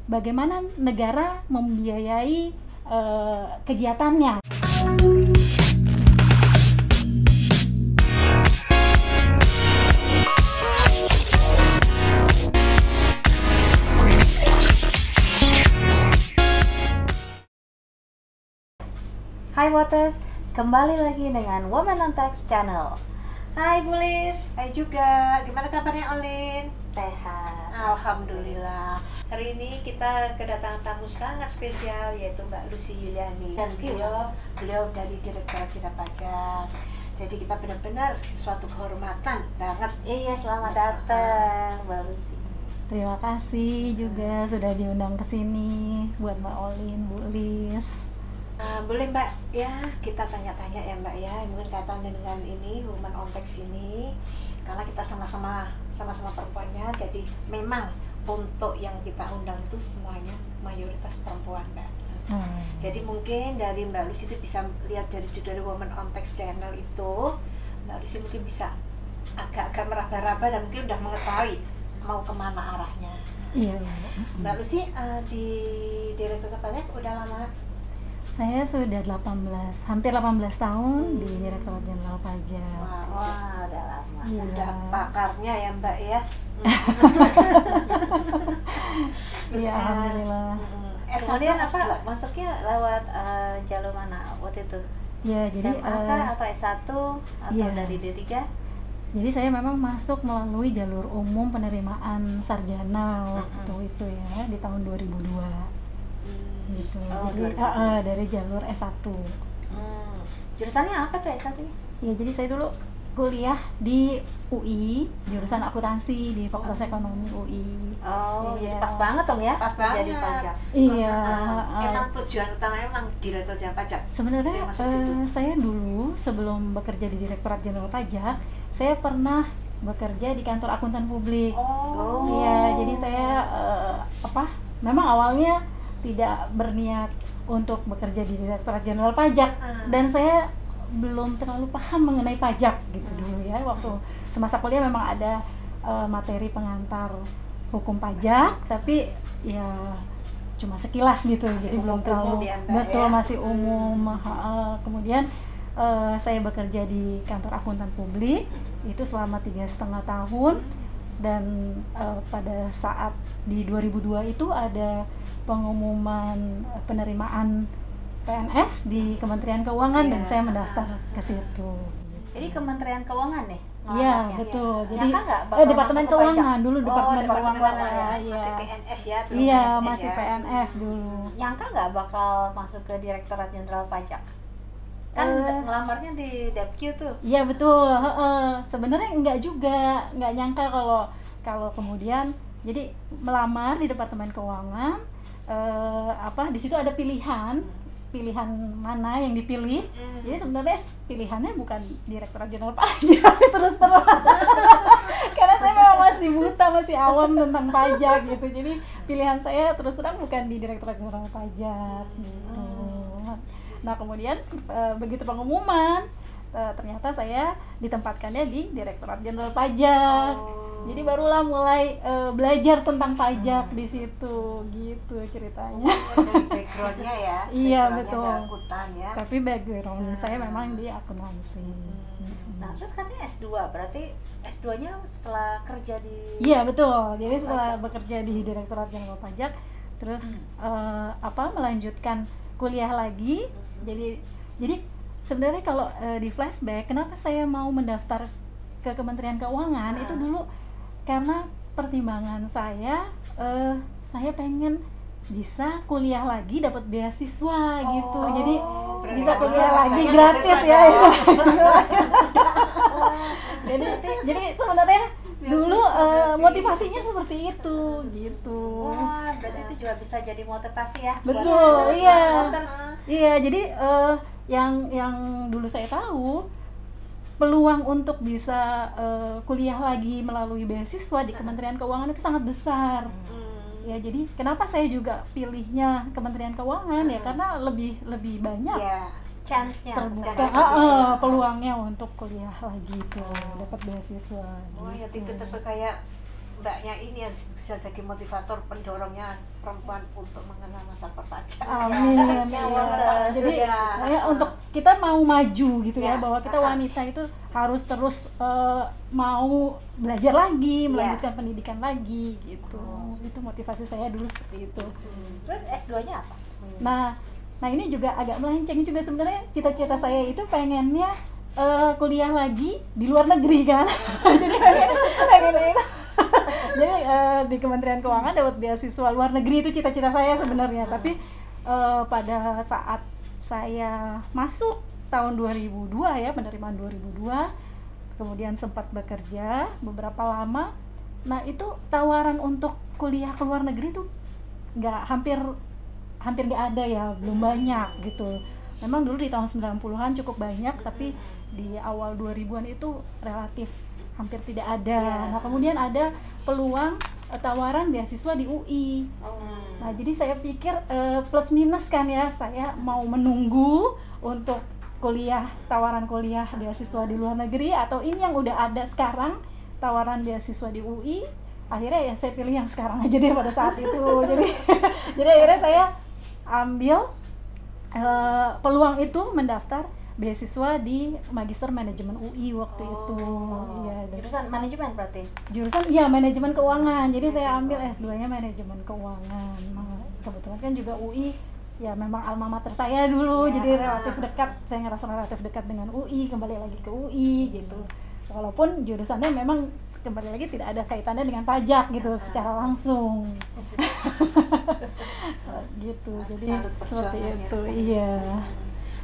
bagaimana negara membiayai kegiatannya. Hai Waters, kembali lagi dengan Woman on Tax Channel. Hai Bu Lis. Hai juga, gimana kabarnya Olin? Sehat. Alhamdulillah. Hari ini kita kedatangan tamu sangat spesial, yaitu Mbak Lucy Yuliani. Dan beliau dari Direktorat Jenderal Pajak. Jadi kita benar-benar suatu kehormatan banget. Iya, selamat datang Mbak Lucy. Terima kasih juga sudah diundang ke sini buat Mbak Olin, Bu Lis. Boleh Mbak, ya kita tanya-tanya ya Mbak ya, mungkin kaitan dengan ini Woman on Tax ini, karena kita sama-sama perempuannya, jadi memang untuk yang kita undang itu semuanya mayoritas perempuan Mbak. Jadi mungkin dari Mbak Lucy itu bisa lihat dari judul Woman on Tax Channel itu, Mbak Lucy mungkin bisa agak-agak meraba-raba dan mungkin udah mengetahui mau kemana arahnya. Iya. Mbak Lucy di Direktorat Pajak udah lama? Saya sudah hampir 18 tahun di Direktorat Jenderal Pajak. Wah, udah lama. Iya. Udah pakarnya ya Mbak ya. Iya, alhamdulillah. Kemudian S1 apa? Masuknya lewat jalur mana waktu itu? Ya, jadi SMA atau S1 atau iya. dari D3? Jadi saya memang masuk melalui jalur umum penerimaan sarjana waktu itu ya, di tahun 2002. Gitu. Oh, Jadi dari jalur S1. Jurusannya apa tuh S1-nya? Ya, jadi saya dulu kuliah di UI, jurusan akuntansi di Fakultas Ekonomi UI. Oh, Iya. jadi pas banget dong ya. Pas banget. Jadi pajak. Iya. Emang tujuan utamanya memang Direktorat Jenderal Pajak. Sebenarnya Yang masuk situ. saya dulu sebelum bekerja di Direktorat Jenderal Pajak, saya pernah bekerja di kantor akuntan publik. Oh. Iya, jadi saya memang awalnya tidak berniat untuk bekerja di Direktorat Jenderal Pajak dan saya belum terlalu paham mengenai pajak gitu dulu ya. Waktu semasa kuliah memang ada materi pengantar hukum pajak, tapi ya cuma sekilas gitu, Masih jadi belum umum terlalu ya, Mbak, betul ya? masih umum. Kemudian saya bekerja di kantor akuntan publik itu selama 3,5 tahun dan pada saat di 2002 itu ada pengumuman penerimaan PNS di Kementerian Keuangan dan saya mendaftar ke situ. Jadi Kementerian Keuangan nih? Iya, ngelamarnya? betul. Jadi Nyangka nggak bakal Departemen masuk ke pajak? Keuangan dulu, Departemen Departemen Keuangan ya. iya. Masih PNS ya, belum Iya, ASN masih ya. PNS dulu. Nyangka nggak bakal masuk ke Direktorat Jenderal Pajak? Kan ngelamarnya di Depq tuh. Iya betul. Sebenarnya enggak juga, nggak nyangka kalau kemudian jadi melamar di Departemen Keuangan. Di situ ada pilihan mana yang dipilih. Jadi sebenarnya pilihannya bukan Direktorat Jenderal Pajak terus terang. Karena saya memang masih buta, masih awam tentang pajak gitu. Jadi pilihan saya terus terang bukan di Direktorat Jenderal Pajak gitu. Nah, kemudian begitu pengumuman ternyata saya ditempatkannya di Direktorat Jenderal Pajak. Jadi barulah mulai belajar tentang pajak di situ, gitu ceritanya. Dari backgroundnya ya. Iya, backgroundnya betul. dari akuntan ya. Tapi background saya memang di akuntansi. Nah, terus katanya S2, berarti S2-nya setelah kerja di... Iya betul. Jadi setelah bekerja di Direktorat Jenderal Pajak, terus melanjutkan kuliah lagi. Jadi sebenarnya kalau di flashback, kenapa saya mau mendaftar ke Kementerian Keuangan itu dulu karena pertimbangan saya pengen bisa kuliah lagi dapat beasiswa gitu. Jadi bisa kuliah lagi gratis ya. Jadi sebenarnya dulu motivasinya seperti itu gitu. Wah, berarti itu juga bisa jadi motivasi ya. Betul, iya. Voters. Iya, jadi yang dulu saya tahu peluang untuk bisa kuliah lagi melalui beasiswa di Kementerian Keuangan itu sangat besar. Ya, jadi kenapa saya juga pilihnya Kementerian Keuangan ya karena lebih banyak chance-nya, terbuka peluangnya untuk kuliah lagi itu dapat beasiswa. Oh ya, gitu. tipe-tipe kayak mbaknya ini yang bisa jadi motivator pendorongnya perempuan untuk mengenal masa perpajakan. Amin. Ya, Jadi ya. ya, untuk kita mau maju gitu ya, Ya. bahwa kita wanita itu harus terus mau belajar lagi, melanjutkan pendidikan lagi gitu. Itu motivasi saya dulu seperti itu. Terus S2-nya apa? Nah ini juga agak melenceng juga sebenarnya. Cita-cita saya itu pengennya kuliah lagi di luar negeri kan. Jadi pengen itu. Jadi di Kementerian Keuangan dapat beasiswa luar negeri, itu cita-cita saya sebenarnya. Tapi pada saat saya masuk tahun 2002 ya, penerimaan 2002, kemudian sempat bekerja beberapa lama. Nah itu tawaran untuk kuliah ke luar negeri tuh hampir nggak ada ya, belum banyak gitu. Memang dulu di tahun 90-an cukup banyak, tapi di awal 2000-an itu relatif hampir tidak ada. Nah kemudian ada peluang tawaran beasiswa di UI. Nah jadi saya pikir plus minus kan ya, saya mau menunggu untuk tawaran kuliah beasiswa di luar negeri, atau ini yang udah ada sekarang tawaran beasiswa di UI. Akhirnya ya saya pilih yang sekarang aja deh pada saat itu. Jadi akhirnya saya ambil peluang itu mendaftar beasiswa di Magister Manajemen UI waktu itu. Iya, Jurusan manajemen berarti? jurusan iya manajemen keuangan. Jadi saya ambil S2-nya manajemen keuangan. Nah, kebetulan kan juga UI ya memang alma mater saya dulu, jadi relatif dekat. Saya ngerasa relatif dekat dengan UI, kembali lagi ke UI gitu. Walaupun jurusannya memang kembali lagi tidak ada kaitannya dengan pajak gitu secara langsung. Gitu. Jadi seperti itu. Iya.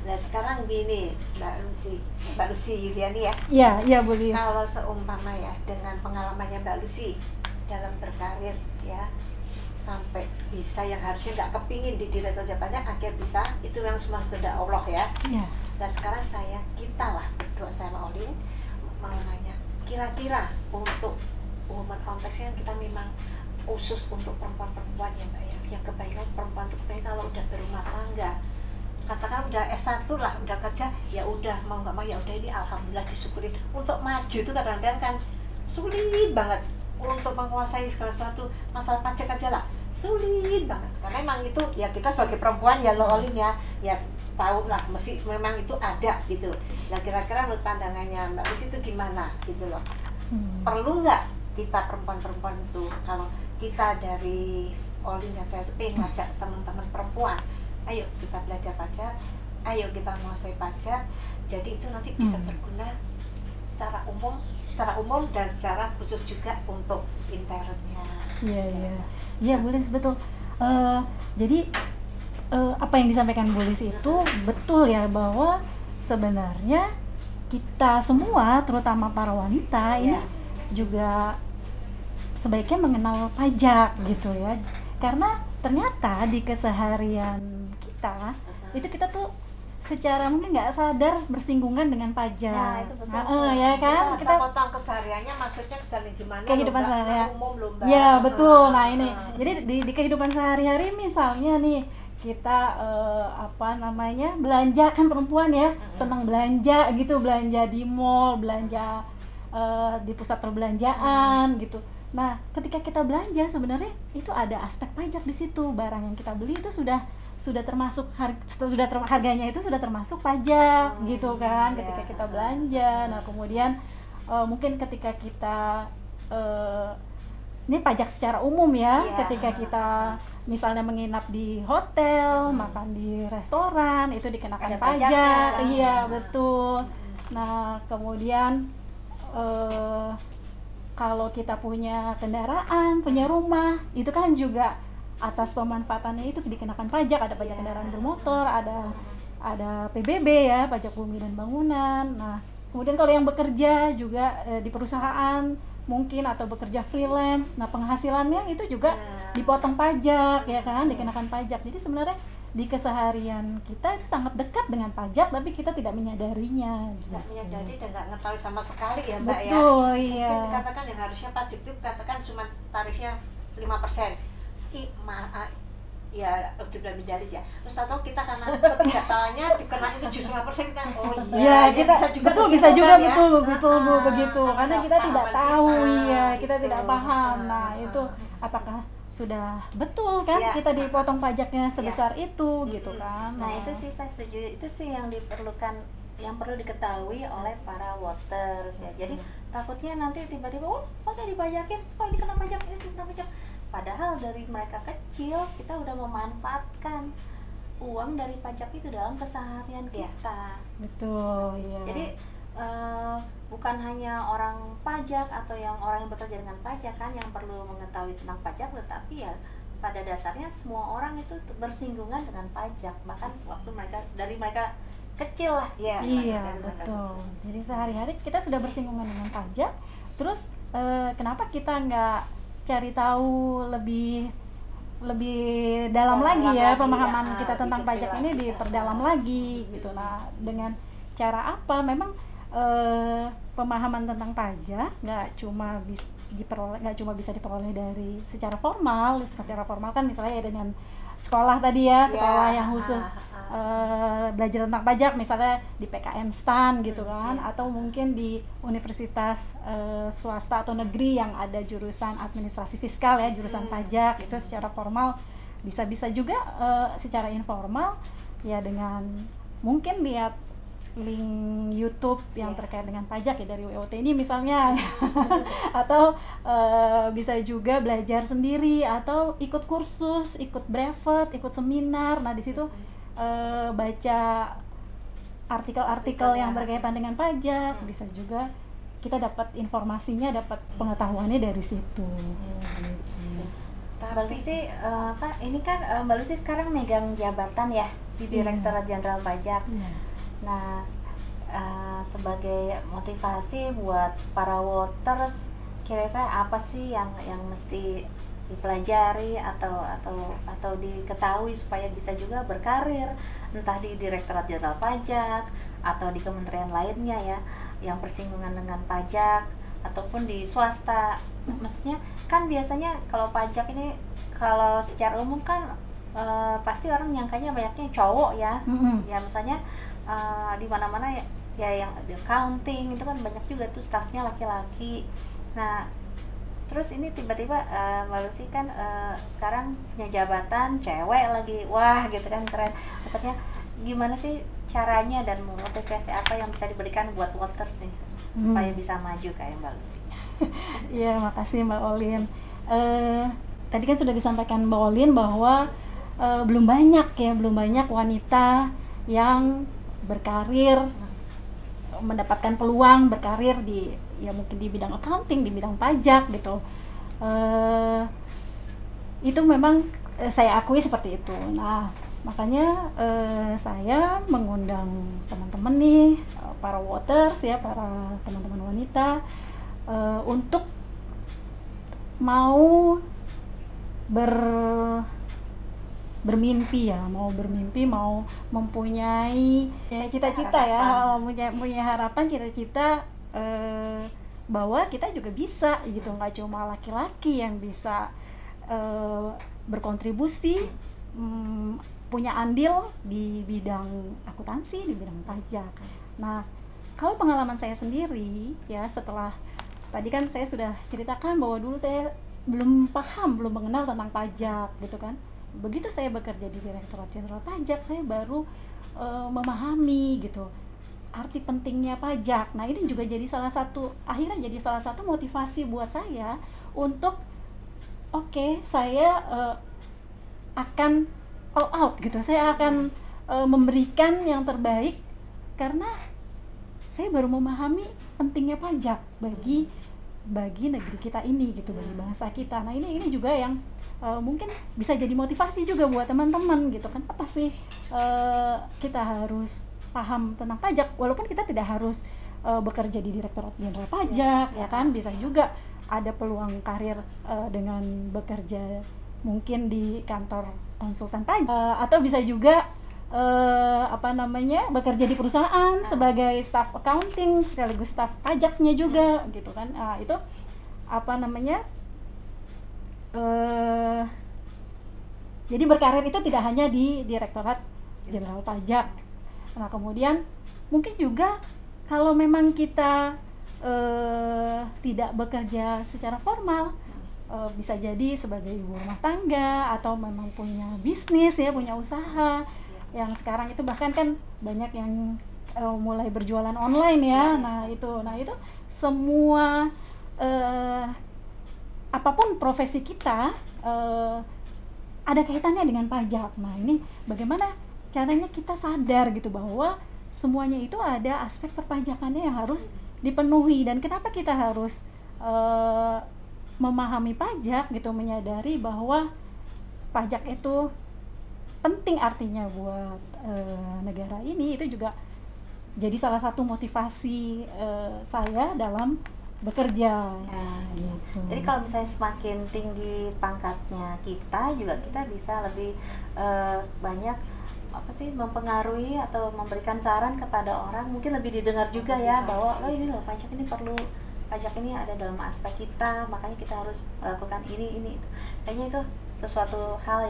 Nah sekarang gini Mbak Lucy Yuliani ya. Iya Bu Lis. Kalau seumpama ya dengan pengalamannya Mbak Lucy dalam berkarir ya, sampai bisa yang harusnya nggak kepingin di Direktorat Pajak akhir bisa, itu yang semua kehendak Allah ya. Iya. Nah sekarang kita lah berdua sama Olin mau nanya, kira-kira untuk woman konteksnya kita memang khusus untuk perempuan-perempuan ya Mbak ya, yang kebanyakan perempuan itu kalau udah berumah tangga, katakan udah S1 lah, udah kerja, ya udah mau nggak mau ya udah, ini alhamdulillah disyukurin. Untuk maju itu kadang-kadang kan sulit banget untuk menguasai segala sesuatu, masalah pajak aja lah sulit banget, karena memang itu ya kita sebagai perempuan ya lo Olin ya tahu lah, mesti memang itu ada gitu. Nah kira-kira menurut pandangannya Mbak Lucy itu gimana gitu loh, perlu nggak kita perempuan-perempuan itu, kalau kita dari Olin dan saya itu pengen ngajak teman-teman perempuan, ayo kita belajar pajak, ayo kita menguasai pajak, jadi itu nanti bisa berguna secara umum dan secara khusus juga untuk internnya. Iya boleh betul. Jadi apa yang disampaikan Bu Lis itu betul ya, bahwa sebenarnya kita semua terutama para wanita ini juga sebaiknya mengenal pajak gitu ya, karena ternyata di keseharian kita itu kita tuh secara mungkin nggak sadar bersinggungan dengan pajak. Nah, itu betul. Ya kan, kita potong kesehariannya, maksudnya keseharian gimana? Kehidupan sehari-hari. Umum loh Mbak. Ya betul. Nah ini, jadi di kehidupan sehari-hari misalnya nih kita belanja, kan perempuan ya senang belanja gitu, belanja di mall, belanja di pusat perbelanjaan gitu. Nah ketika kita belanja sebenarnya itu ada aspek pajak di situ. Barang yang kita beli itu sudah termasuk harganya itu sudah termasuk pajak gitu kan ketika kita belanja. Nah kemudian mungkin ketika kita ini pajak secara umum ya, ketika kita misalnya menginap di hotel, makan di restoran, itu dikenakan pajak. Iya betul. Nah kemudian kalau kita punya kendaraan, punya rumah, itu kan juga atas pemanfaatannya itu dikenakan pajak. Ada pajak kendaraan bermotor, ada PBB ya, pajak bumi dan bangunan. Nah kemudian kalau yang bekerja juga di perusahaan mungkin, atau bekerja freelance, nah penghasilannya itu juga dipotong pajak ya kan, dikenakan pajak. Jadi sebenarnya di keseharian kita itu sangat dekat dengan pajak, tapi kita tidak menyadarinya. Tidak menyadari dan nggak ngetahui sama sekali ya Mbak. Betul, ya. Iya. Mungkin dikatakan yang harusnya pajak itu katakan cuma tarifnya 5%. ya udah menjadi ya. Terus tahu kita karena ketidaktahuannya dikenain 7,5% kita Iya, kita bisa juga betul, begitu bisa juga kan, ya. betul Bu, begitu. Karena kita tidak tahu, iya, kita gitu. tidak paham. Nah, itu apakah sudah betul kan Ya. kita dipotong pajaknya sebesar itu gitu kan. Nah, itu sih saya setuju. Itu sih yang diperlukan, yang perlu diketahui oleh para voters ya. Jadi takutnya nanti tiba-tiba, oh saya dipajakin, oh ini kena pajak, ini kena pajak. Padahal dari mereka kecil kita udah memanfaatkan uang dari pajak itu dalam keseharian kita. Betul, iya. Jadi bukan hanya orang pajak atau orang yang bekerja dengan pajak kan yang perlu mengetahui tentang pajak, tetapi ya pada dasarnya semua orang itu bersinggungan dengan pajak, bahkan waktu mereka kecil lah. Iya, Iya, betul. Jadi sehari-hari kita sudah bersinggungan dengan pajak. Terus kenapa kita nggak cari tahu lebih dalam lagi ya pemahaman kita tentang pajak ini diperdalam lagi gitu. Nah, dengan cara apa? Memang pemahaman tentang pajak nggak cuma bisa diperoleh dari secara formal kan misalnya ya dengan sekolah tadi ya, sekolah yang khusus belajar tentang pajak misalnya di PKN STAN gitu kan, atau mungkin di universitas swasta atau negeri yang ada jurusan administrasi fiskal ya, jurusan pajak, itu secara formal. Bisa juga secara informal ya dengan mungkin lihat link YouTube yang terkait dengan pajak ya dari WOT ini misalnya atau bisa juga belajar sendiri atau ikut kursus, ikut brevet, ikut seminar. Nah, di situ baca artikel-artikel yang berkaitan dengan pajak. Bisa juga kita dapat informasinya, dapat pengetahuannya dari situ. Mbak Lucy, ini kan Mbak Lucy sekarang megang jabatan ya di Direktorat Jenderal Pajak. Nah, sebagai motivasi buat para voters, kira-kira apa sih yang mesti dipelajari atau diketahui supaya bisa juga berkarir entah di Direktorat Jenderal Pajak atau di kementerian lainnya ya yang bersinggungan dengan pajak ataupun di swasta. Maksudnya kan biasanya kalau pajak ini kalau secara umum kan pasti orang nyangkanya banyaknya cowok ya. Ya misalnya di mana-mana ya yang accounting itu kan banyak juga tuh stafnya laki-laki. Nah, terus ini tiba-tiba Mbak Lucy kan sekarang punya jabatan cewek lagi, wah gitu kan, keren. Maksudnya gimana sih caranya dan motivasi apa yang bisa diberikan buat voters sih supaya bisa maju kayak Mbak Lucy? Iya, makasih Mbak Olin. Tadi kan sudah disampaikan Mbak Olin bahwa belum banyak wanita yang berkarir, mendapatkan peluang berkarir di ya mungkin di bidang accounting, di bidang pajak gitu. Itu memang saya akui seperti itu. Nah, makanya saya mengundang teman-teman nih, para voters ya, para teman-teman wanita untuk mau bermimpi, mau mempunyai cita-cita ya, punya harapan, cita-cita bahwa kita juga bisa gitu, nggak cuma laki-laki yang bisa berkontribusi, punya andil di bidang akuntansi, di bidang pajak. Nah, kalau pengalaman saya sendiri ya, setelah tadi kan saya sudah ceritakan bahwa dulu saya belum mengenal tentang pajak gitu kan. Begitu saya bekerja di Direktorat Jenderal Pajak, saya baru memahami gitu arti pentingnya pajak. Nah, ini juga jadi akhirnya jadi salah satu motivasi buat saya untuk saya akan all out gitu. Saya akan memberikan yang terbaik karena saya baru memahami pentingnya pajak bagi negeri kita ini gitu, bagi bangsa kita. Nah, ini juga yang mungkin bisa jadi motivasi juga buat teman-teman gitu kan. Apa sih kita harus paham tentang pajak, walaupun kita tidak harus bekerja di Direktorat Jenderal Pajak ya kan, bisa juga ada peluang karir dengan bekerja mungkin di kantor konsultan pajak, atau bisa juga bekerja di perusahaan sebagai staff accounting sekaligus staff pajaknya juga gitu kan. Itu Jadi berkarir itu tidak hanya di Direktorat Jenderal Pajak. Nah kemudian mungkin juga kalau memang kita tidak bekerja secara formal, bisa jadi sebagai ibu rumah tangga atau memang punya bisnis ya, punya usaha. Yang sekarang itu bahkan kan banyak yang mulai berjualan online ya. Nah itu semua apapun profesi kita ada kaitannya dengan pajak. Nah ini bagaimana caranya kita sadar gitu bahwa semuanya itu ada aspek perpajakannya yang harus dipenuhi, dan kenapa kita harus memahami pajak gitu, menyadari bahwa pajak itu penting artinya buat negara ini. Itu juga jadi salah satu motivasi saya dalam bekerja. Gitu. Jadi kalau misalnya semakin tinggi pangkatnya kita juga, kita bisa lebih banyak mempengaruhi atau memberikan saran kepada orang, mungkin lebih didengar juga ya, bahwa ini loh pajak ini perlu, pajak ini ada dalam aspek kita, makanya kita harus melakukan ini. Kayaknya itu sesuatu hal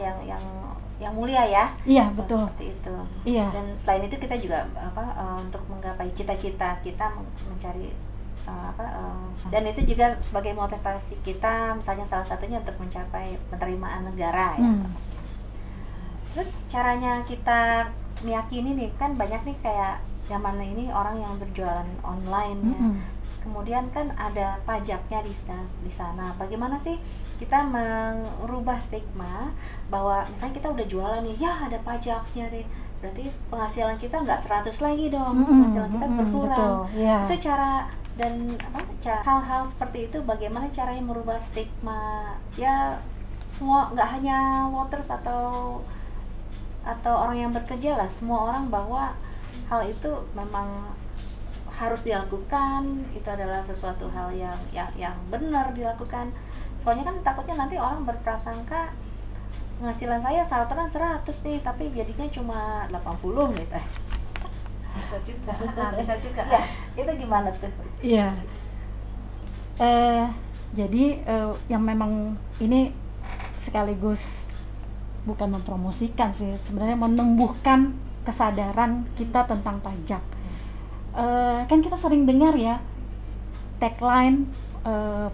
yang mulia ya. Iya betul. Seperti itu. Iya. Dan selain itu kita juga untuk menggapai cita-cita kita, mencari dan itu juga sebagai motivasi kita, misalnya salah satunya untuk mencapai penerimaan negara ya. Terus caranya kita meyakini nih, kan banyak nih kayak zaman ini orang yang berjualan online ya. Kemudian kan ada pajaknya di sana. Bagaimana sih kita merubah stigma bahwa misalnya kita udah jualan nih, ya ada pajaknya nih, berarti penghasilan kita nggak 100 lagi dong, penghasilan kita berkurang. Itu cara, dan hal-hal seperti itu bagaimana caranya merubah stigma ya, semua, nggak hanya Waters atau orang yang bekerja lah, semua orang, bahwa hal itu memang harus dilakukan, itu adalah sesuatu hal yang benar dilakukan. Soalnya kan takutnya nanti orang berprasangka penghasilan saya saturan 100 nih, tapi jadinya cuma 80 misalnya. Bisa juga. Ya, itu gimana tuh? Iya. Jadi yang memang ini sekaligus bukan mempromosikan sih, sebenarnya menumbuhkan kesadaran kita tentang pajak. Kan kita sering dengar ya tagline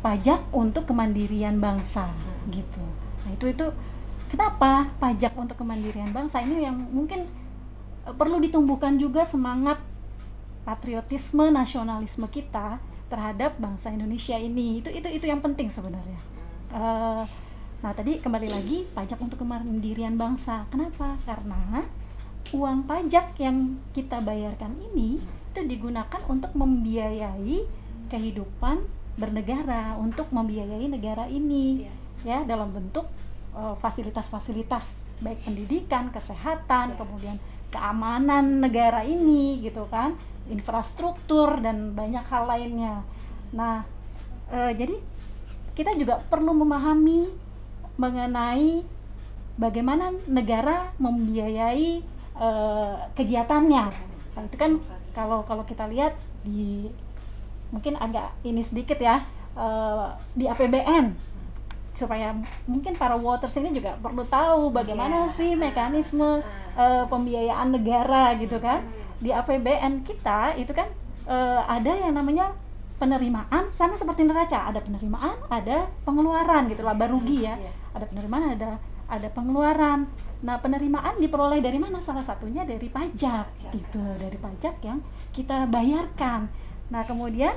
pajak untuk kemandirian bangsa gitu. Nah itu kenapa pajak untuk kemandirian bangsa ini yang mungkin perlu ditumbuhkan juga semangat patriotisme, nasionalisme kita terhadap bangsa Indonesia ini. Itu yang penting sebenarnya. Nah tadi kembali lagi, pajak untuk kemandirian bangsa. Kenapa? Karena uang pajak yang kita bayarkan ini itu digunakan untuk membiayai kehidupan bernegara, untuk membiayai negara ini ya, dalam bentuk fasilitas-fasilitas baik pendidikan, kesehatan, kemudian keamanan negara ini gitu kan, infrastruktur dan banyak hal lainnya. Nah jadi kita juga perlu memahami mengenai bagaimana negara membiayai kegiatannya. Nah, itu kan kalau kita lihat di, mungkin agak ini sedikit ya, di APBN, supaya mungkin para Waters ini juga perlu tahu bagaimana sih mekanisme pembiayaan negara gitu kan. Di APBN kita itu kan ada yang namanya penerimaan, sama seperti neraca, ada penerimaan, ada pengeluaran gitu, laba rugi ya. Ada penerimaan, ada pengeluaran. Nah, penerimaan diperoleh dari mana? Salah satunya dari pajak gitu, dari pajak yang kita bayarkan. Nah, kemudian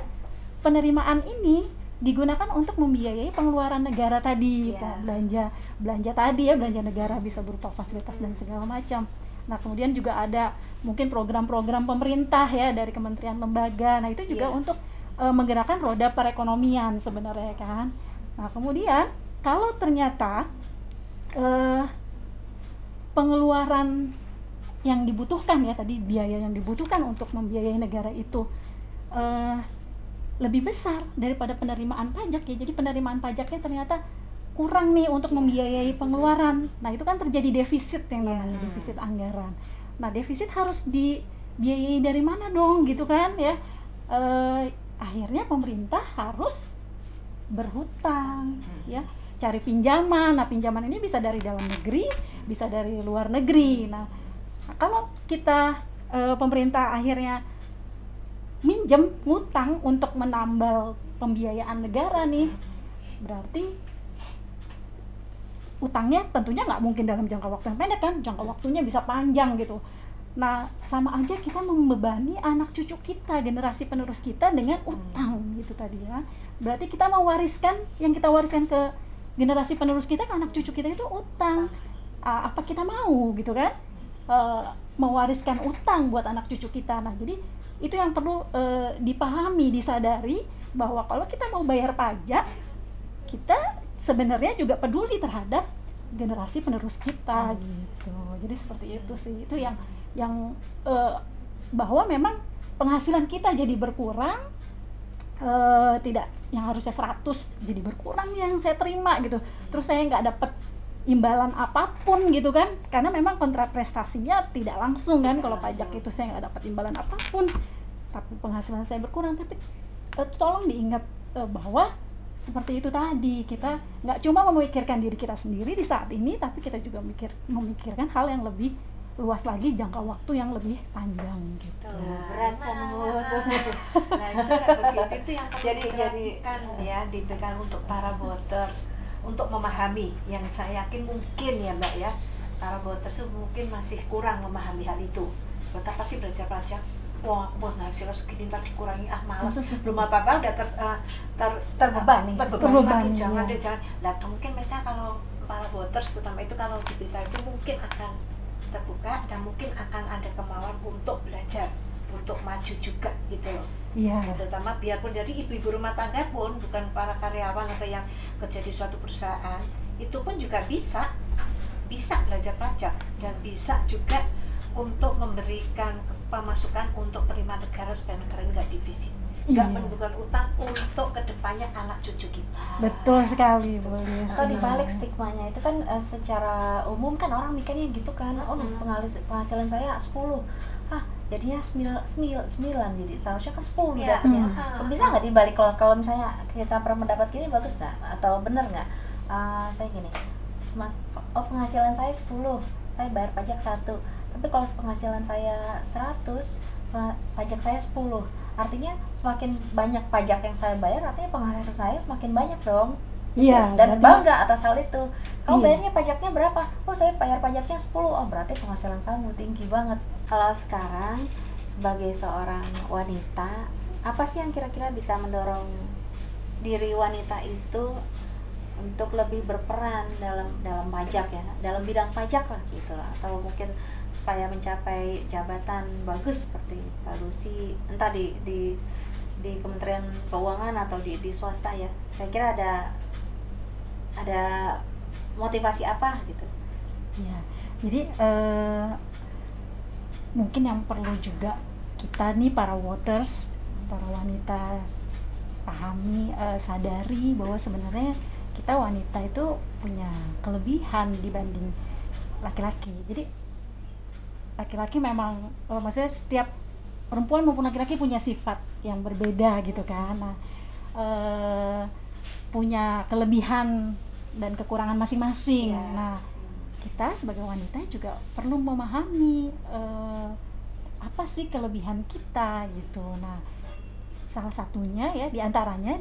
penerimaan ini digunakan untuk membiayai pengeluaran negara tadi, belanja tadi ya, belanja negara bisa berupa fasilitas dan segala macam. Nah, kemudian juga ada mungkin program-program pemerintah ya, dari kementerian lembaga. Nah, itu juga untuk menggerakkan roda perekonomian sebenarnya kan. Nah, kemudian kalau ternyata pengeluaran yang dibutuhkan ya tadi, biaya yang dibutuhkan untuk membiayai negara itu lebih besar daripada penerimaan pajak ya, jadi penerimaan pajaknya ternyata kurang nih untuk membiayai pengeluaran. Nah, itu kan terjadi defisit yang namanya defisit anggaran. Nah, defisit harus dibiayai dari mana dong gitu kan ya. Akhirnya pemerintah harus berhutang ya. cari pinjaman. Nah, pinjaman ini bisa dari dalam negeri, bisa dari luar negeri. Nah, kalau kita pemerintah akhirnya minjem, ngutang untuk menambal pembiayaan negara nih, berarti utangnya tentunya nggak mungkin dalam jangka waktu yang pendek kan, jangka waktunya bisa panjang gitu. Nah, sama aja kita membebani anak cucu kita, generasi penerus kita dengan utang gitu tadi ya. Berarti kita mewariskan, yang kita wariskan ke generasi penerus kita, ke anak cucu kita itu utang. Apa kita mau gitu kan? Mewariskan utang buat anak cucu kita. Nah, jadi itu yang perlu dipahami, disadari bahwa kalau kita mau bayar pajak, kita sebenarnya juga peduli terhadap generasi penerus kita gitu. Jadi seperti itu sih. Itu yang bahwa memang penghasilan kita jadi berkurang, tidak yang harusnya 100 jadi berkurang yang saya terima gitu. Terus saya nggak dapat imbalan apapun gitu kan, karena memang kontrak prestasinya tidak langsung kan. Kalau pajak itu saya nggak dapat imbalan apapun, tapi penghasilan saya berkurang. Tapi tolong diingat bahwa seperti itu tadi, kita nggak cuma memikirkan diri kita sendiri di saat ini, tapi kita juga memikirkan hal yang lebih luas lagi, jangka waktu yang lebih panjang gitu. Berat kan Bu. Nah, itu kayak begitu, itu yang perlu diterapkan ya, diberikan untuk para voters untuk memahami. Yang saya yakin mungkin ya Mbak ya, para voters mungkin masih kurang memahami hal itu. Betapa sih belajar pajak? Wah, hasilnya segini ntar dikurangi, malas, belum apa-apa udah terbebani, jangan deh, jangan. Nah, mungkin mereka kalau para voters terutama itu kalau di berita itu mungkin akan terbuka dan mungkin akan ada kemauan untuk belajar, untuk maju juga gitu loh. Iya. Nah, terutama biarpun dari ibu-ibu rumah tangga pun, bukan para karyawan atau yang kerja di suatu perusahaan, itu pun juga bisa belajar pajak dan bisa juga untuk memberikan pemasukan untuk penerimaan negara supaya negara nggak defisit, nggak menimbulkan utang untuk kedepannya anak cucu kita. Betul sekali, boleh. Atau dibalik stigmanya itu kan secara umum kan orang mikirnya gitu kan, penghasilan saya 10, jadinya 9 jadi seharusnya kan 10 dapatnya. Bisa nggak dibalik, kalau misalnya kita pernah mendapat gini, bagus nggak atau benar nggak? Saya gini, penghasilan saya 10, saya bayar pajak 1, tapi kalau penghasilan saya 100, pajak saya 10. Artinya semakin banyak pajak yang saya bayar, artinya penghasilan saya semakin banyak dong. Iya. Dan bangga atas hal itu. Kamu bayarnya pajaknya berapa? Oh, saya bayar pajaknya 10. Oh, berarti penghasilan kamu tinggi banget. Kalau sekarang sebagai seorang wanita, apa sih yang kira-kira bisa mendorong diri wanita itu untuk lebih berperan dalam pajak ya, dalam bidang pajak lah gitu, atau mungkin supaya mencapai jabatan bagus seperti Pak Lucy, entah di Kementerian Keuangan atau di swasta ya. Saya kira ada motivasi apa gitu. Ya, jadi mungkin yang perlu juga kita nih para voters, para wanita pahami, sadari bahwa sebenarnya kita wanita itu punya kelebihan dibanding laki-laki. Jadi laki-laki memang, maksudnya setiap perempuan maupun laki-laki punya sifat yang berbeda gitu kan. Nah, punya kelebihan dan kekurangan masing-masing. Nah, kita sebagai wanita juga perlu memahami apa sih kelebihan kita gitu. Nah, salah satunya ya diantaranya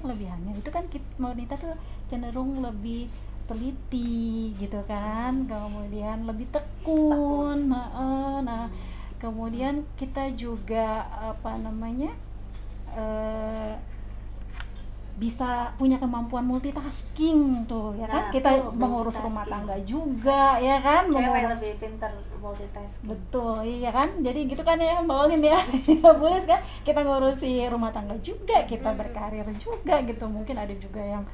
kelebihannya itu kan wanita tuh cenderung lebih teliti gitu kan, kemudian lebih tekun. Nah, kemudian kita juga bisa punya kemampuan multitasking tuh ya kan. Kita mengurus rumah tangga juga ya kan, cewek lebih pintar multitasking. Betul, iya kan, jadi gitu kan ya Mbak Olin ya. Boleh kan kita ngurusi rumah tangga juga, kita berkarir juga gitu. Mungkin ada juga yang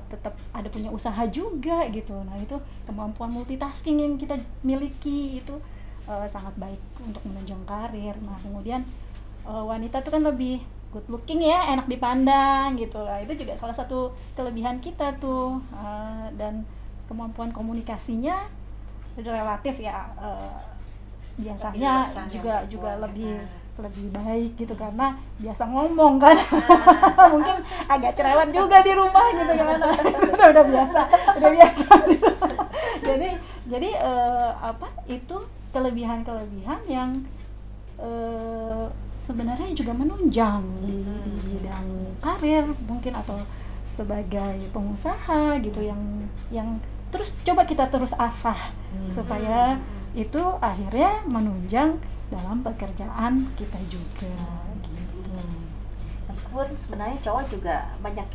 tetap ada punya usaha juga gitu. Nah, itu kemampuan multitasking yang kita miliki itu sangat baik untuk menunjang karir. Nah, kemudian wanita itu kan lebih good looking ya, enak dipandang gitu lah. Itu juga salah satu kelebihan kita tuh. Dan kemampuan komunikasinya relatif ya, biasanya juga lebih lebih baik gitu, karena biasa ngomong kan. Mungkin agak cerewet juga di rumah gitu kan. udah biasa jadi itu kelebihan yang sebenarnya juga menunjang di bidang karir mungkin, atau sebagai pengusaha gitu, yang terus coba kita terus asah supaya itu akhirnya menunjang dalam pekerjaan kita juga gitu. Meskipun sebenarnya cowok juga banyak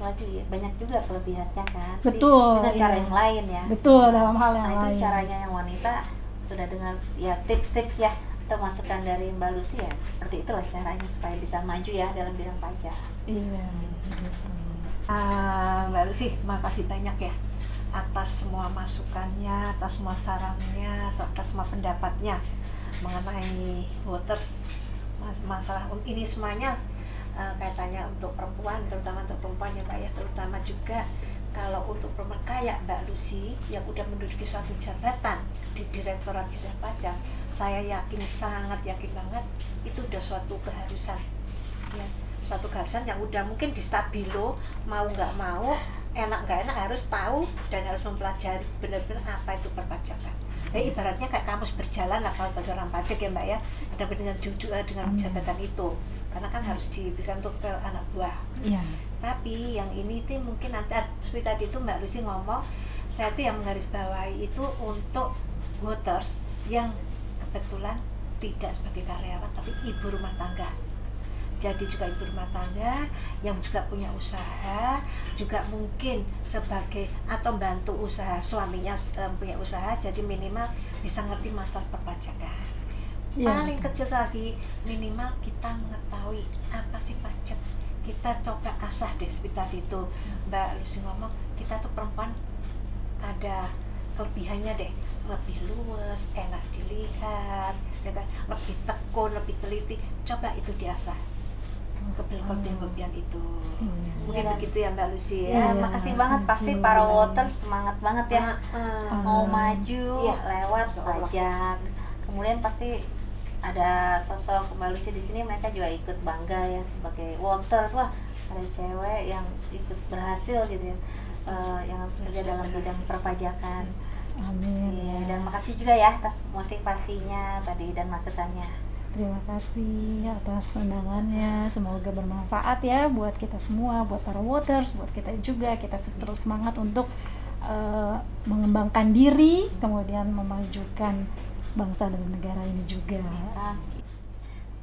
juga kelebihannya kan. Betul. Dengan cara yang lain ya. Betul, dalam hal yang lain. Nah, itu lain. caranya yang wanita sudah dengan ya tips-tips ya, atau masukan dari Mbak Lucy ya. Seperti itulah caranya supaya bisa maju ya dalam bidang pajak. Iya, gitu. Mbak Lucy, makasih banyak ya atas semua masukannya, atas semua sarannya, atas semua pendapatnya mengenai voters, masalah ini semuanya kaitannya untuk perempuan, terutama untuk perempuan ya Mbak ya, terutama juga kalau untuk perempuan kayak Mbak Lucy yang udah menduduki suatu jabatan di Direktorat Jenderal Pajak, saya yakin, sangat yakin banget itu udah suatu keharusan ya, suatu keharusan yang udah mungkin di stabilo, mau nggak mau, enak nggak enak harus tahu dan harus mempelajari benar-benar apa itu perpajakan. Ibaratnya kayak kamus berjalan lah kalau bagi orang pajak ya Mbak ya, dengan jabatan itu, karena kan harus diberikan untuk ke anak buah. Tapi yang ini tuh mungkin nanti seperti tadi itu Mbak Lucy ngomong, saya tuh yang menggarisbawahi itu untuk voters yang kebetulan tidak sebagai karyawan tapi ibu rumah tangga. Jadi juga ibu rumah tangga yang juga punya usaha, juga mungkin sebagai atau bantu usaha suaminya punya usaha, jadi minimal bisa ngerti masalah perpajakan. Paling kecil lagi minimal kita mengetahui apa sih pajak. Kita coba asah deh seperti tadi itu Mbak Lucy ngomong, kita tuh perempuan ada kelebihannya deh, lebih luas, enak dilihat, ya kan? Lebih tekun, lebih teliti. Coba itu diasah kelebihan itu. Mungkin begitu ya Mbak Lucy ya. Makasih banget, pasti para voters semangat banget ya mau maju lewat pajak. Kemudian pasti ada sosok Mbak Lucy di sini, mereka juga ikut bangga ya sebagai voters. Wah, ada cewek yang ikut berhasil gitu ya, yang bekerja dalam bidang perpajakan. Amin. Dan makasih juga ya atas motivasinya tadi dan masukannya. Terima kasih atas undangannya, semoga bermanfaat ya buat kita semua, buat para voters, buat kita juga. Kita terus semangat untuk mengembangkan diri, kemudian memajukan bangsa dan negara ini juga.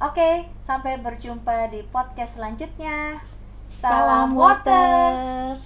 Oke, sampai berjumpa di podcast selanjutnya. Salam voters.